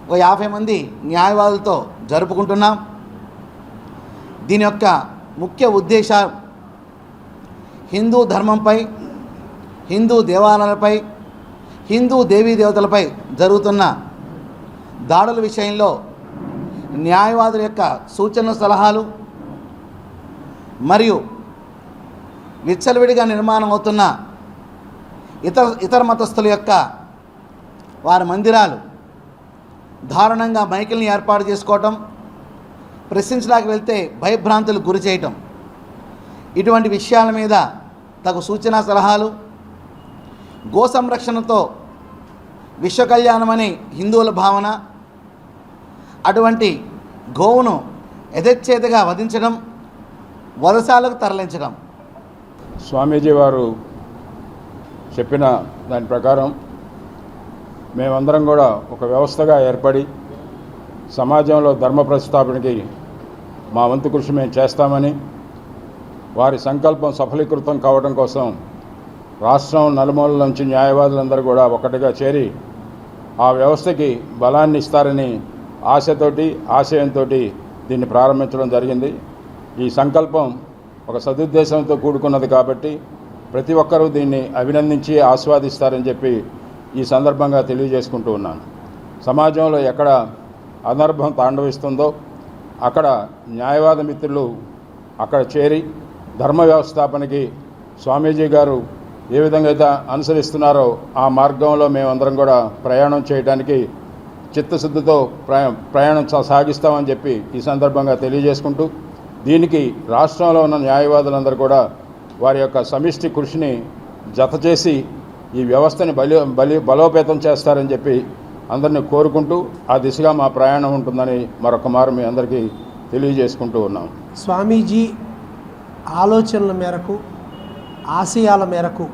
ఒక 50 మంది న్యాయవాదులతో జరుపుకుంటున్నాం. దీని యొక్క ముఖ్య ఉద్దేశం హిందూ ధర్మంపై, హిందూ దేవాలయాలపై, హిందూ దేవీ దేవతలపై జరుగుతున్న దాడుల విషయంలో న్యాయవాదుల యొక్క సూచనలు, సలహాలు మరియు విచ్చలవిడిగా నిర్మాణం అవుతున్న ఇతర మతస్థుల యొక్క వారి మందిరాలు దారుణంగా మైకుల్ని ఏర్పాటు చేసుకోవటం, ప్రశ్నించడానికి వెళ్తే భయభ్రాంతులకు గురి చేయటం, ఇటువంటి విషయాల మీద తగు సూచనా సలహాలు, గో సంరక్షణతో విశ్వ కళ్యాణమని హిందువుల భావన, అటువంటి గోవును యథేచ్ఛగా వధించడం, వధశాలకు తరలించడం. స్వామీజీ వారు చెప్పిన దాని ప్రకారం మేమందరం కూడా ఒక వ్యవస్థగా ఏర్పడి సమాజంలో ధర్మ ప్రతిష్టాపనకి మా వంతు కృషి మేము చేస్తామని, వారి సంకల్పం సఫలీకృతం కావడం కోసం రాష్ట్రం నలుమూలల నుంచి న్యాయవాదులందరూ కూడా ఒకటిగా చేరి ఆ వ్యవస్థకి బలాన్ని ఇస్తారని ఆశతోటి ఆశయంతో దీన్ని ప్రారంభించడం జరిగింది. ఈ సంకల్పం ఒక సదుద్దేశంతో కూడుకున్నది కాబట్టి ప్రతి ఒక్కరూ దీన్ని అభినందించి ఆస్వాదిస్తారని చెప్పి ఈ సందర్భంగా తెలియజేసుకుంటూ ఉన్నాను. సమాజంలో ఎక్కడ అనర్భం తాండవిస్తుందో అక్కడ న్యాయవాద మిత్రులు అక్కడ చేరి ధర్మ వ్యవస్థాపనకి స్వామీజీ గారు ఏ విధంగా అయితే అనుసరిస్తున్నారో ఆ మార్గంలో మేమందరం కూడా ప్రయాణం చేయడానికి చిత్తశుద్ధితో ప్రయాణం సాగిస్తామని చెప్పి ఈ సందర్భంగా తెలియజేసుకుంటూ, దీనికి రాష్ట్రంలో ఉన్న న్యాయవాదులందరూ కూడా వారి యొక్క సమిష్టి కృషిని జతచేసి ఈ వ్యవస్థని బలోపేతం చేస్తారని చెప్పి అందరినీ కోరుకుంటూ ఆ దిశగా మా ప్రయాణం ఉంటుందని మరొక మారు మీ అందరికీ తెలియజేసుకుంటూ ఉన్నాం. స్వామీజీ ఆలోచనల మేరకు, ఆశయాల మేరకు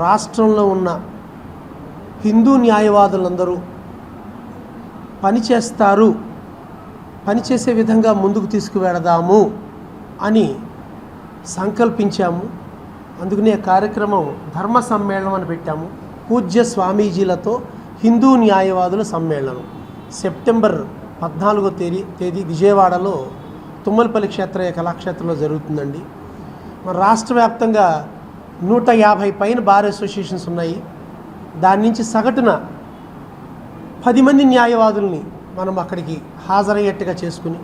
రాష్ట్రంలో ఉన్న హిందూ న్యాయవాదులందరూ పనిచేసే విధంగా ముందుకు తీసుకువెడదాము అని సంకల్పించాము. అందుకనే కార్యక్రమం ధర్మ సమ్మేళనం అని పెట్టాము. పూజ్య స్వామీజీలతో హిందూ న్యాయవాదుల సమ్మేళనం సెప్టెంబర్ 14వ తేదీ విజయవాడలో తుమ్మలపల్లి క్షేత్రయ్య కళాక్షేత్రంలో జరుగుతుందండి. మన రాష్ట్ర వ్యాప్తంగా 150 పైన బార్ అసోసియేషన్స్ ఉన్నాయి. దాని నుంచి సగటున 10 మంది న్యాయవాదుల్ని మనం అక్కడికి హాజరయ్యేట్టుగా చేసుకుని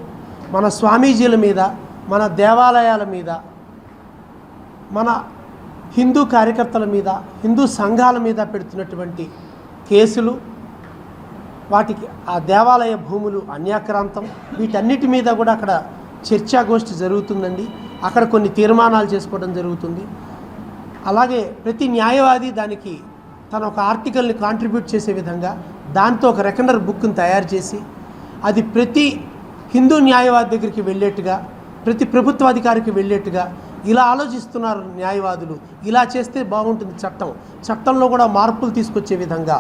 మన స్వామీజీల మీద, మన దేవాలయాల మీద, మన హిందూ కార్యకర్తల మీద, హిందూ సంఘాల మీద పెడుతున్నటువంటి కేసులు, వాటికి ఆ దేవాలయ భూములు అన్యాక్రాంతం, వీటన్నిటి మీద కూడా అక్కడ చర్చాగోష్ఠి జరుగుతుందండి. అక్కడ కొన్ని తీర్మానాలు చేసుకోవడం జరుగుతుంది. అలాగే ప్రతి న్యాయవాది దానికి తన ఒక ఆర్టికల్ని కాంట్రిబ్యూట్ చేసే విధంగా దాంతో ఒక రెకనర్ బుక్ని తయారు చేసి అది ప్రతి హిందూ న్యాయవాది దగ్గరికి వెళ్ళేట్టుగా, ప్రతి ప్రభుత్వాధికారికి వెళ్ళేట్టుగా ఇలా ఆలోచిస్తున్నారు న్యాయవాదులు, ఇలా చేస్తే బాగుంటుంది చట్టంలో కూడా మార్పులు తీసుకొచ్చే విధంగా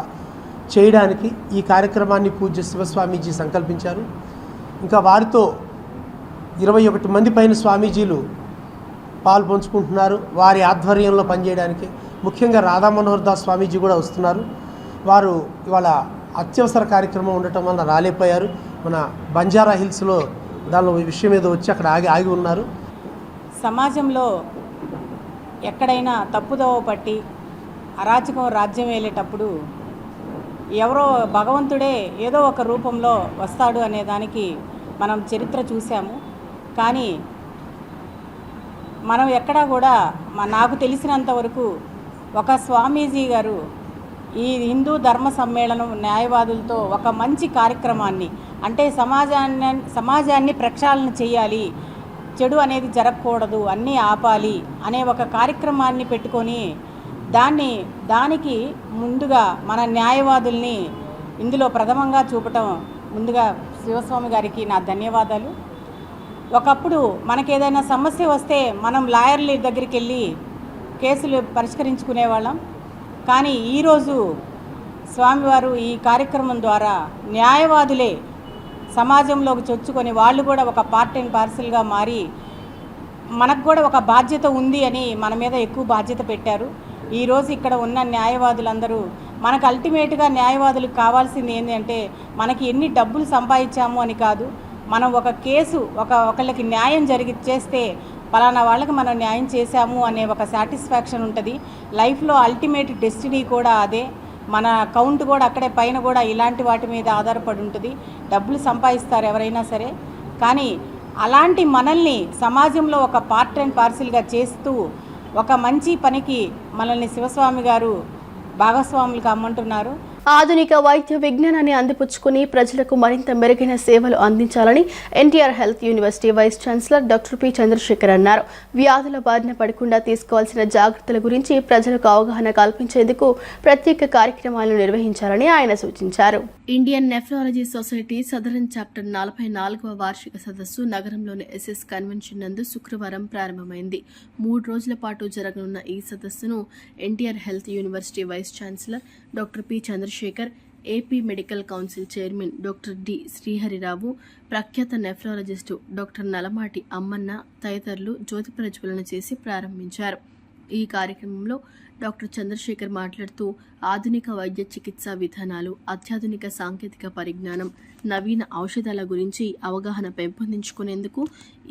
చేయడానికి ఈ కార్యక్రమాన్ని పూజ్య శివస్వామీజీ సంకల్పించారు. ఇంకా వారితో 21 మంది పైన స్వామీజీలు పాల్పంచుకుంటున్నారు వారి ఆధ్వర్యంలో పనిచేయడానికి. ముఖ్యంగా రాధా మనోహర్ దాస్ స్వామీజీ కూడా వస్తున్నారు. వారు ఇవాళ అత్యవసర కార్యక్రమం ఉండటం వల్ల రాలేకపోయారు. మన బంజారా హిల్స్లో దానిలో విషయం ఏదో వచ్చి అక్కడ ఆగి ఉన్నారు. సమాజంలో ఎక్కడైనా తప్పుదోవ పట్టి అరాచకం రాజ్యం వెళ్ళేటప్పుడు ఎవరో భగవంతుడే ఏదో ఒక రూపంలో వస్తాడు అనే దానికి మనం చరిత్ర చూసాము. కానీ మనం ఎక్కడా కూడా నాకు తెలిసినంత వరకు ఒక స్వామీజీ గారు ఈ హిందూ ధర్మ సమ్మేళనం న్యాయవాదులతో ఒక మంచి కార్యక్రమాన్ని, అంటే సమాజాన్ని ప్రక్షాళన చేయాలి, చెడు అనేది జరగకూడదు, అన్నీ ఆపాలి అనే ఒక కార్యక్రమాన్ని పెట్టుకొని దానికి ముందుగా మన న్యాయవాదుల్ని ఇందులో ప్రథమంగా చూపటం ముందుగా శివస్వామి గారికి నా ధన్యవాదాలు. ఒకప్పుడు మనకేదైనా సమస్య వస్తే మనం లాయర్ల దగ్గరికి వెళ్ళి కేసులు పరిష్కరించుకునేవాళ్ళం. కానీ ఈరోజు స్వామివారు ఈ కార్యక్రమం ద్వారా న్యాయవాదులే సమాజంలోకి చొచ్చుకొని వాళ్ళు కూడా ఒక పార్ట్ అండ్ పార్సల్గా మారి మనకు కూడా ఒక బాధ్యత ఉంది అని మన మీద ఎక్కువ బాధ్యత పెట్టారు. ఈరోజు ఇక్కడ ఉన్న న్యాయవాదులందరూ మనకు అల్టిమేట్గా న్యాయవాదులకు కావాల్సింది ఏంటంటే మనకి ఎన్ని డబ్బులు సంపాదించాము అని కాదు, మనం ఒక కేసు ఒకళ్ళకి న్యాయం చేస్తే పలానా వాళ్ళకి మనం న్యాయం చేశాము అనే ఒక సాటిస్ఫాక్షన్ ఉంటుంది. లైఫ్లో అల్టిమేట్ డెస్టినీ కూడా అదే. మన కౌంట్ కూడా అక్కడే పైన కూడా ఇలాంటి వాటి మీద ఆధారపడి ఉంటుంది. డబ్బులు సంపాదిస్తారు ఎవరైనా సరే, కానీ అలాంటి మనల్ని సమాజంలో ఒక పార్ట్ అండ్ పార్సిల్గా చేస్తూ ఒక మంచి పనికి మనల్ని శివస్వామి గారు భాగస్వాములు కమ్మంటున్నారు. ఆధునిక వైద్య విజ్ఞానాన్ని అందిపుచ్చుకుని ప్రజలకు మరింత మెరుగైన సేవలు అందించాలని NTR health university vice chancellor doctor P Chandrasekhar అన్నారు. వ్యాధుల బారిన పడకుండా తీసుకోవాల్సిన జాగ్రత్తల గురించి ప్రజలకు అవగాహన కల్పించేందుకు ప్రత్యేక కార్యక్రమాలను నిర్వహించాలని ఆయన సూచించారు. Indian nephrology society southern chapter 44వ వార్షిక సదస్సు నగరంలోని ఎస్ఎస్ కన్వెన్షన్ నందు శుక్రవారం ప్రారంభమైంది. 3 రోజుల పాటు జరగనున్న ఈ సదస్సును NTR health university vice chancellor doctor P Chandrasekhar, AP medical council chairman doctor D Srihari Rao, ప్రఖ్యాత నెఫ్రాలజిస్టు డాక్టర్ నలమాటి అమ్మన్న తదితరులు జ్యోతి ప్రజ్వలన చేసి ప్రారంభించారు. ఈ కార్యక్రమంలో డాక్టర్ చంద్రశేఖర్ మాట్లాడుతూ ఆధునిక వైద్య చికిత్సా విధానాలు, అత్యాధునిక సాంకేతిక పరిజ్ఞానం, నవీన ఔషధాల గురించి అవగాహన పెంపొందించుకునేందుకు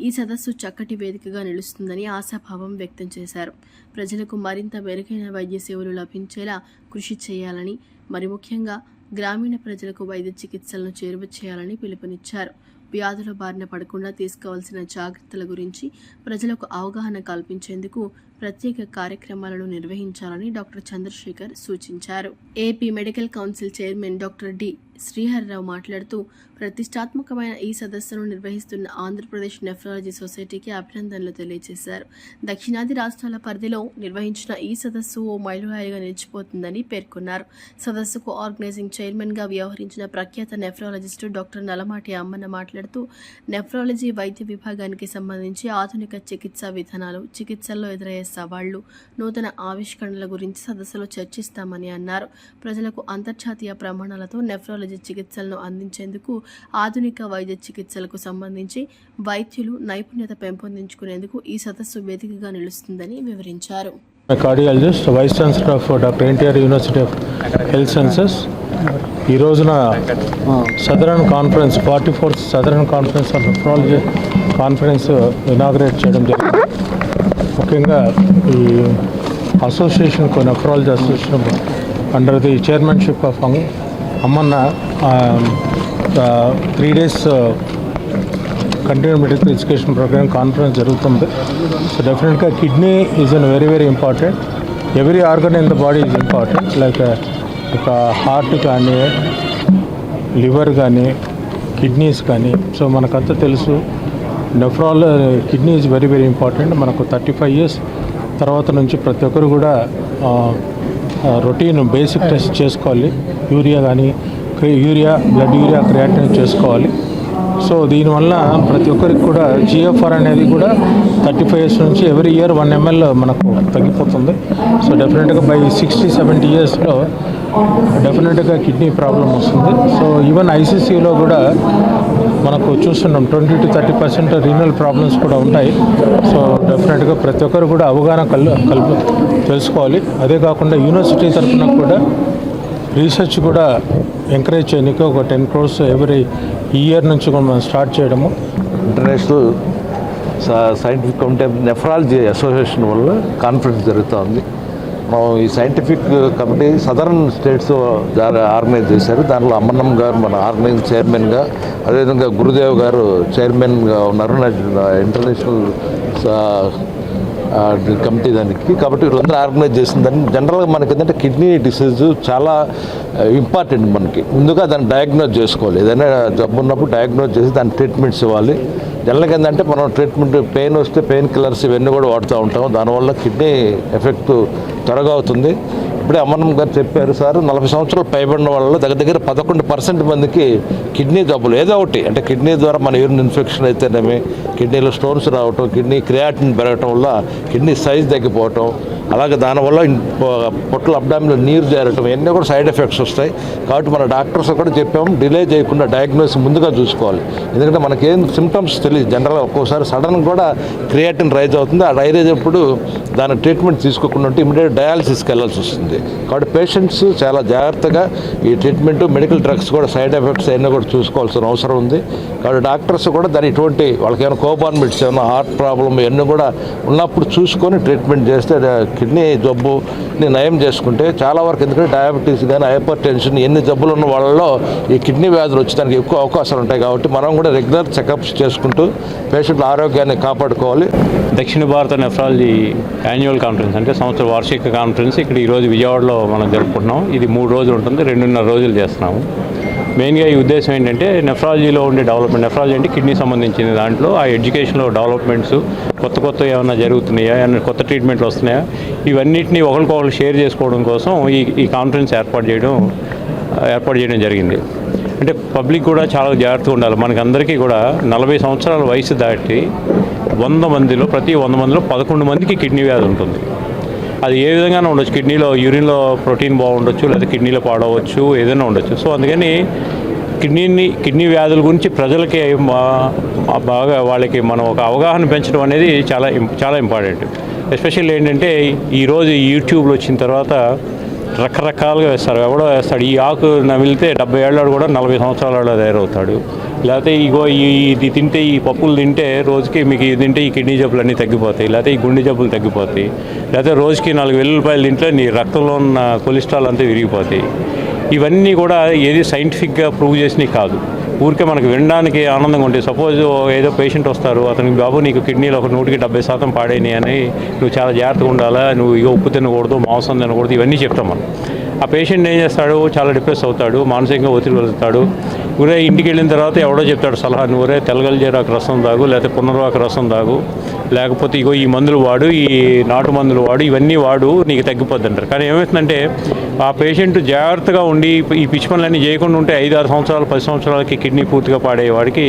ఈ సదస్సు చక్కటి వేదికగా నిలుస్తుందని ఆశాభావం వ్యక్తం చేశారు. ప్రజలకు మరింత మెరుగైన వైద్య సేవలు లభించేలా కృషి చేయాలని, మరి ముఖ్యంగా గ్రామీణ ప్రజలకు వైద్య చికిత్సలను చేరువ చేయాలని పిలుపునిచ్చారు. వ్యాధుల బారిన పడకుండా తీసుకోవాల్సిన జాగ్రత్తల గురించి ప్రజలకు అవగాహన కల్పించేందుకు ప్రత్యేక కార్యక్రమాలను నిర్వహించాలని డాక్టర్ చంద్రశేఖర్ సూచించారు. AP medical council chairman doctor D Srihari Rao మాట్లాడుతూ ప్రతిష్టాత్మకమైన ఈ సదస్సును నిర్వహిస్తున్న ఆంధ్రప్రదేశ్ నెఫ్రాలజీ సొసైటీకి అభినందనలు తెలియజేశారు. దక్షిణాది రాష్ట్రాల పరిధిలో నిర్వహించిన ఈ సదస్సు ఓ మైలురాయిగా నిలిచిపోతుందని పేర్కొన్నారు. సదస్సుకు ఆర్గనైజింగ్ చైర్మన్గా వ్యవహరించిన ప్రఖ్యాత నెఫ్రాలజిస్టు డాక్టర్ నలమాటి అమ్మన్న మాట్లాడుతూ నెఫ్రాలజీ వైద్య విభాగానికి సంబంధించి ఆధునిక చికిత్సా విధానాలు, చికిత్సల్లో ఎదురయ్యే సవాళ్లు, నూతన ఆవిష్కరణల గురించి సదస్సులో చర్చిస్తామని అన్నారు. ప్రజలకు అంతర్జాతీయ ప్రమాణాలతో నెఫ్రాలజీ చికిత్సలను అందించేందుకు, ఆధునిక వైద్య చికిత్సలకు సంబంధించి వైద్యులు నైపుణ్యత పెంపొందించుకునేందుకు ఈ సదస్సు వేదికగా నిలుస్తుందని వివరించారు. Cardiologist, vice chancellor of doctor NTR university of health sciences ఈ రోజున southern conference 44th southern conference of nephrology conference inaugurate చేయడం జరిగింది. ముఖ్యంగా ఈ association nephrology association under the chairmanship of Ammanna 3 days continued medical education program conference జరుగుతుంది. So డెఫినెట్గా kidney is an very very important. Every organ in the body is important. Like ఒక heart కానీ, liver కానీ, kidneys కానీ. So మనకంతా తెలుసు kidney is very very important. మనకు 35 years తర్వాత నుంచి ప్రతి ఒక్కరు కూడా రొటీన్ బేసిక్ టెస్ట్ చేసుకోవాలి. యూరియా బ్లడ్ యూరియా క్రియాటిన్ చేసుకోవాలి. సో దీనివల్ల ప్రతి ఒక్కరికి కూడా GFR అనేది కూడా 35 years నుంచి ఎవ్రీ ఇయర్ 1 ml మనకు తగ్గిపోతుంది. సో డెఫినెట్గా బై 60-70 yearsలో డెఫినెట్గా కిడ్నీ ప్రాబ్లం వస్తుంది. సో ఈవెన్ ICCలో కూడా మనకు చూస్తున్నాం 20-30% రీనల్ ప్రాబ్లమ్స్ కూడా ఉంటాయి. సో డెఫినెట్గా ప్రతి ఒక్కరు కూడా అవగాహన తెలుసుకోవాలి. అదే కాకుండా యూనివర్సిటీ తరఫున కూడా రీసెర్చ్ కూడా ఎంకరేజ్ చేయడానికి ఒక 10 crores ఎవ్రీ ఇయర్ నుంచి మనం స్టార్ట్ చేయడము. International scientific committee nephrology association వల్ల కాన్ఫరెన్స్ జరుగుతుంది. మనం ఈ scientific committee southern states organise చేశారు. దాంట్లో అమ్మన్నం గారు మన ఆర్గనైజింగ్ చైర్మన్గా, అదేవిధంగా గురుదేవ్ గారు చైర్మన్గా ఉన్నారు ఇంటర్నేషనల్ కమిటీ దానికి. కాబట్టి వీళ్ళందరూ ఆర్గనైజ్ చేసిందని జనరల్గా మనకి ఏంటంటే కిడ్నీ డిసీజ్ చాలా ఇంపార్టెంట్. మనకి ముందుగా దాన్ని డయాగ్నోజ్ చేసుకోవాలి. ఏదైనా జబ్బు ఉన్నప్పుడు డయాగ్నోజ్ చేసి దాని ట్రీట్మెంట్స్ ఇవ్వాలి. జనరల్గా ఏంటంటే మనం ట్రీట్మెంట్ పెయిన్ వస్తే పెయిన్ కిల్లర్స్ ఇవన్నీ కూడా వాడుతూ ఉంటాం. దానివల్ల కిడ్నీ ఎఫెక్ట్ త్వరగా అవుతుంది. ఇప్పుడే అమ్మన్నం గారు చెప్పారు సార్, 40 సంవత్సరాలు పైబడిన వాళ్ళలో దగ్గర 11% మందికి కిడ్నీ జబ్బులు ఏదో ఒకటి, అంటే కిడ్నీ ద్వారా మన యూరిన్ ఇన్ఫెక్షన్ అయితేనేమి, కిడ్నీలో స్టోన్స్ రావటం, కిడ్నీ క్రియాటిన్ పెరగటం వల్ల కిడ్నీ సైజ్ తగ్గిపోవటం, అలాగే దానివల్ల పొట్టల అబ్డామిన్లో నీరు చేరటం, ఇవన్నీ కూడా సైడ్ ఎఫెక్ట్స్ వస్తాయి. కాబట్టి మన డాక్టర్స్ కూడా చెప్పాము డిలే చేయకుండా డయాగ్నోసిస్ ముందుగా చూసుకోవాలి. ఎందుకంటే మనకేం సిమ్టమ్స్ తెలియదు. జనరల్గా ఒక్కోసారి సడన్గా కూడా క్రియాటిన్ రైజ్ అవుతుంది. ఆ రైజ్ అయినప్పుడు దాని ట్రీట్మెంట్ తీసుకోకుండా ఉంటే ఇమీడియట్ డయాలసిస్కి వెళ్ళాల్సి వస్తుంది. కాబట్టి పేషెంట్స్ చాలా జాగ్రత్తగా ఈ ట్రీట్మెంట్, మెడికల్ డ్రగ్స్ కూడా సైడ్ ఎఫెక్ట్స్ అయినా కూడా చూసుకోవాల్సిన అవసరం ఉంది. కాబట్టి డాక్టర్స్ కూడా దాని ఇటువంటి వాళ్ళకి ఏమైనా కోబార్మిట్స్, ఏమైనా హార్ట్ ప్రాబ్లమ్ ఇవన్నీ కూడా ఉన్నప్పుడు చూసుకొని ట్రీట్మెంట్ చేస్తే కిడ్నీ జబ్బుని నయం చేసుకుంటే చాలా వరకు, ఎందుకంటే డయాబెటీస్ కానీ హైపర్ టెన్షన్ ఎన్ని జబ్బులు ఉన్న వాళ్ళలో ఈ కిడ్నీ వ్యాధులు వచ్చేదానికి ఎక్కువ అవకాశాలు ఉంటాయి. కాబట్టి మనం కూడా రెగ్యులర్ చెకప్స్ చేసుకుంటూ పేషెంట్ల ఆరోగ్యాన్ని కాపాడుకోవాలి. దక్షిణ భారత నెఫ్రాలజీ యాన్యువల్ కాన్ఫరెన్స్ అంటే సంవత్సర వార్షిక కాన్ఫరెన్స్ ఇక్కడ ఈరోజు విజయవాడలో మనం జరుపుకుంటున్నాం. ఇది 3 రోజులు ఉంటుంది, 2.5 రోజులు చేస్తున్నాము. మెయిన్గా ఈ ఉద్దేశం ఏంటంటే నెఫ్రాలజీలో ఉండే డెవలప్మెంట్, నెఫ్రాలజీ అంటే కిడ్నీ సంబంధించిన దాంట్లో ఆ ఎడ్యుకేషన్లో డెవలప్మెంట్స్ కొత్త ఏమైనా జరుగుతున్నాయా, ఏమైనా కొత్త ట్రీట్మెంట్లు వస్తున్నాయా, ఇవన్నిటిని ఒకరికొకరు షేర్ చేసుకోవడం కోసం ఈ కాన్ఫరెన్స్ ఏర్పాటు చేయడం జరిగింది. అంటే పబ్లిక్ కూడా చాలా జాగ్రత్తగా ఉండాలి. మనకి అందరికీ కూడా 40 సంవత్సరాల వయసు దాటి 100 మందిలో ప్రతి 100 మందిలో 11 మందికి కిడ్నీ వ్యాధి ఉంటుంది. అది ఏ విధంగానే ఉండొచ్చు, కిడ్నీలో యూరిన్లో ప్రోటీన్ బాగుండొచ్చు, లేదా కిడ్నీలో పాడవచ్చు, ఏదైనా ఉండొచ్చు. సో అందుకని కిడ్నీ వ్యాధుల గురించి ప్రజలకి బాగా వాళ్ళకి మనం ఒక అవగాహన పెంచడం అనేది చాలా ఇంపార్టెంట్. ఎస్పెషల్లీ ఏంటంటే ఈరోజు యూట్యూబ్లో వచ్చిన తర్వాత రకరకాలుగా వేస్తారు. ఎవడో వేస్తాడు, ఈ ఆకు నమిలితే 70 ఏళ్ళాడు కూడా 40 సంవత్సరాల తయారవుతాడు. లేకపోతే ఇది తింటే, ఈ పప్పులు తింటే రోజుకి మీకు ఇది తింటే ఈ కిడ్నీ జబ్బులు అన్నీ తగ్గిపోతాయి, లేకపోతే ఈ గుండె జబ్బులు తగ్గిపోతాయి, లేకపోతే రోజుకి 4 వెల్లుల్లిపాయలు తింటే నీ రక్తంలో ఉన్న కొలెస్ట్రాల్ అంతా విరిగిపోతాయి. ఇవన్నీ కూడా ఏది సైంటిఫిక్గా ప్రూవ్ చేసినవి కాదు, ఊరికే మనకు వినడానికి ఆనందంగా ఉంటుంది. సపోజ్ ఏదో పేషెంట్ వస్తారు, అతనికి బాబు నీకు కిడ్నీలో ఒక 100% పాడైనాయి అని, నువ్వు చాలా జాగ్రత్తగా ఉండాలా, నువ్వు ఇక ఉప్పు తినకూడదు, మాంసం తినకూడదు, ఇవన్నీ చెప్తాం మనం. ఆ పేషెంట్ ఏం చేస్తాడు, చాలా డిప్రెస్ అవుతాడు, మానసికంగా ఒత్తిడి వెళ్తాడు. ఊరే ఇంటికి వెళ్ళిన తర్వాత ఎవడో చెప్తాడు సలహా, నువ్వురే తెల్లగల్జేరాకు రసం తాగు, లేకపోతే పునర్వాక రసం తాగు, లేకపోతే ఇగో ఈ మందులు వాడు, ఈ నాటు మందులు వాడు, ఇవన్నీ వాడు, నీకు తగ్గిపోద్ది అంటారు. కానీ ఏమవుతుందంటే ఆ పేషెంట్ జాగ్రత్తగా ఉండి ఈ పిచ్చి పనులన్నీ చేయకుండా ఉంటే 5-6 సంవత్సరాలు 10 సంవత్సరాలకి కిడ్నీ పూర్తిగా పాడేవాడికి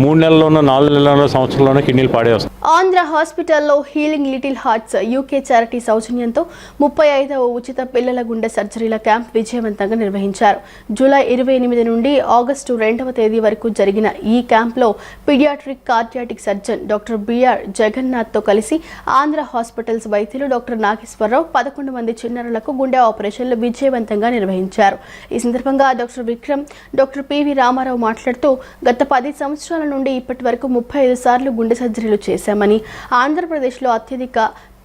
3 నెలల్లోనో 4 నెలల్లోనో సంవత్సరంలోనో కిడ్నీలు పాడే వస్తాయి. ఆంధ్ర హాస్పిటల్లో healing little hearts UK charity సౌజన్యంతో 35వ ఉచిత పిల్లల గుండె సర్జరీల క్యాంప్ విజయవంతంగా నిర్వహించారు. జూలై 28 నుండి ఆగస్టు 2వ తేదీ వరకు జరిగిన ఈ క్యాంప్లో pediatric cardiac surgeon doctor B R జగన్నాథ్తో కలిసి ఆంధ్ర హాస్పిటల్స్ వైద్యులు డాక్టర్ నాగేశ్వరరావు 11 మంది చిన్నారులకు గుండె ఆపరేషన్లు విజయవంతంగా నిర్వహించారు. ఈ సందర్భంగా doctor Vikram, doctor P V Ramarao మాట్లాడుతూ గత 10 సంవత్సరాల నుండి ఇప్పటి వరకు 35 సార్లు గుండె సర్జరీలు చేశామని, ఆంధ్రప్రదేశ్లో అత్యధిక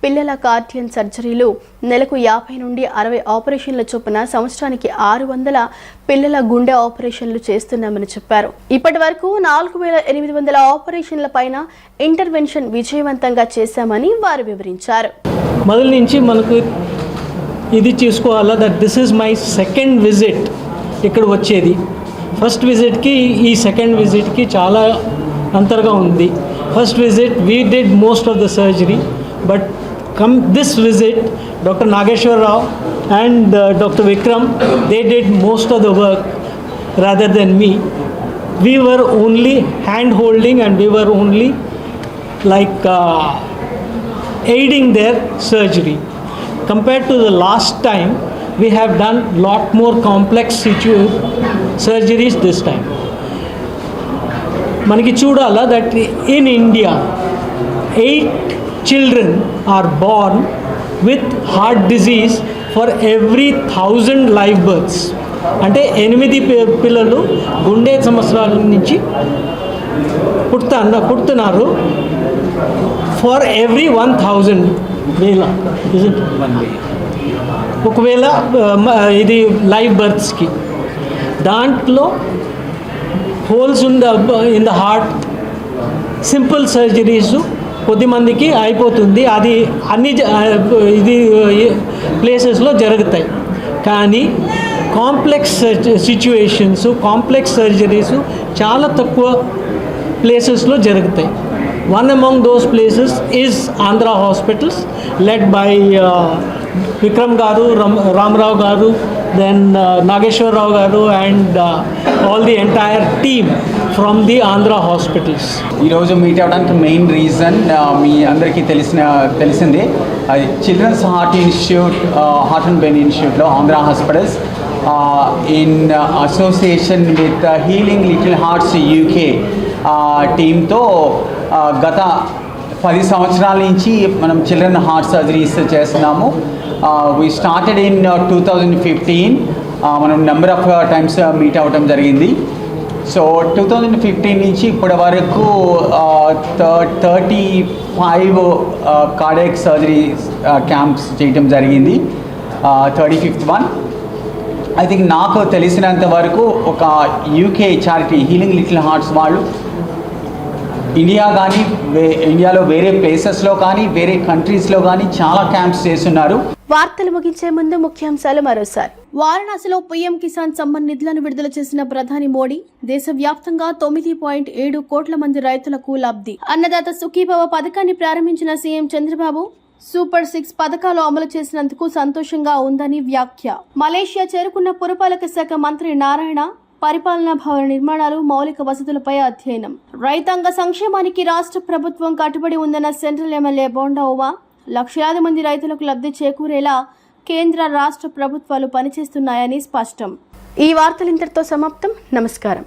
పిల్లల కార్డియన్ సర్జరీలు నెలకు 50 నుండి 60 ఆపరేషన్ల చొప్పున సంవత్సరానికి 600 పిల్లల గుండె ఆపరేషన్లు చేస్తున్నామని చెప్పారు. ఇప్పటి వరకు 4800 ఆపరేషన్ల పైన ఇంటర్వెన్షన్ విజయవంతంగా చేశామని వారు వివరించారు. మొదటి నుంచి మనకు ఇది చూసుకోవాలా, that this is my second visit ఇక్కడ వచ్చేది. ఫస్ట్ విజిట్కి ఈ సెకండ్ విజిట్కి చాలా అంతర్గా ఉంది. First visit we did most of the surgery, but this visit Dr. Nageshwar Rao and Dr. Vikram, they did most of the work rather than me. We were only hand holding and we were only like aiding their surgery. Compared to the last time, we have done lot more complex surgeries this time. మనకి చూడాలా that in India 8 children are born with heart disease for every 1000 live births. అంటే 8 పిల్లలు గుండె సమస్యల నుంచి పుడుతున్నారు for every 1000 వేల. ఒకవేళ ఇది లైవ్ బర్త్స్కి దాంట్లో holes in the heart simple surgeries కొద్దిమందికి అయిపోతుంది. అది అన్ని ఇది ప్లేసెస్లో జరుగుతాయి. కానీ కాంప్లెక్స్ సిచ్యువేషన్స్, కాంప్లెక్స్ సర్జరీస్ చాలా తక్కువ ప్లేసెస్లో జరుగుతాయి. One among those places is Andhra Hospitals, led by Vikram Garu, Ramarao Garu, then Nageshwar Rao Garu, and all the entire team from the Andhra Hospitals. ఈరోజు మీట్ అవ్వడానికి main reason మీ అందరికీ తెలిసిందే, అది children's heart institute, heart and brain ఇన్స్టిట్యూట్లో Andhra hospitals in association with healing little hearts UK టీంతో గత 10 సంవత్సరాల నుంచి మనం చిల్డ్రన్ హార్ట్ సర్జరీస్ చేస్తున్నాము. We started in 2015. మనం నెంబర్ ఆఫ్ టైమ్స్ మీట్ అవ్వడం జరిగింది. సో 2015 నుంచి ఇప్పటి వరకు 35 కార్డియాక్ సర్జరీ క్యాంప్స్ చేయటం జరిగింది. 35th one. ఐ థింక్ నాకు తెలిసినంత వరకు ఒక UK charity healing little hearts వాళ్ళు ఇండియాలో వేరే ప్లేసెస్లో కానీ వేరే కంట్రీస్లో కానీ చాలా క్యాంప్స్ చేస్తున్నారు. వార్తలు ముగించే ముందు ముఖ్యాంశాలు మరోసారి. వారణాసిలో పీఎం కిసాన్ సమ్మాన్ నిధులను విడుదల చేసిన ప్రధాని మోడీ దేశవ్యాప్తంగా 9.7 కోట్ల మంది రైతులకు లబ్ధి. అన్నదాత సుఖీభవ పథకాన్ని ప్రారంభించిన సీఎం చంద్రబాబు సూపర్ 6 పథకాలు అమలు చేసినందుకు సంతోషంగా ఉందని వ్యాఖ్య. మలేషియా చేరుకున్న పురపాలక శాఖ మంత్రి నారాయణ పరిపాలనా భవన నిర్మాణాలు, మౌలిక వసతులపై అధ్యయనం. రైతాంగ సంక్షేమానికి రాష్ట్ర ప్రభుత్వం కట్టుబడి ఉందన్న సెంట్రల్ ఎమ్మెల్యే బోండా ఉమా. లక్షలాది మంది రైతులకు లబ్ధి చేకూరేలా కేంద్ర రాష్ట్ర ప్రభుత్వాలు పనిచేస్తున్నాయని స్పష్టం. ఈ వార్తలు ఇంతటితో సమాప్తం. నమస్కారం.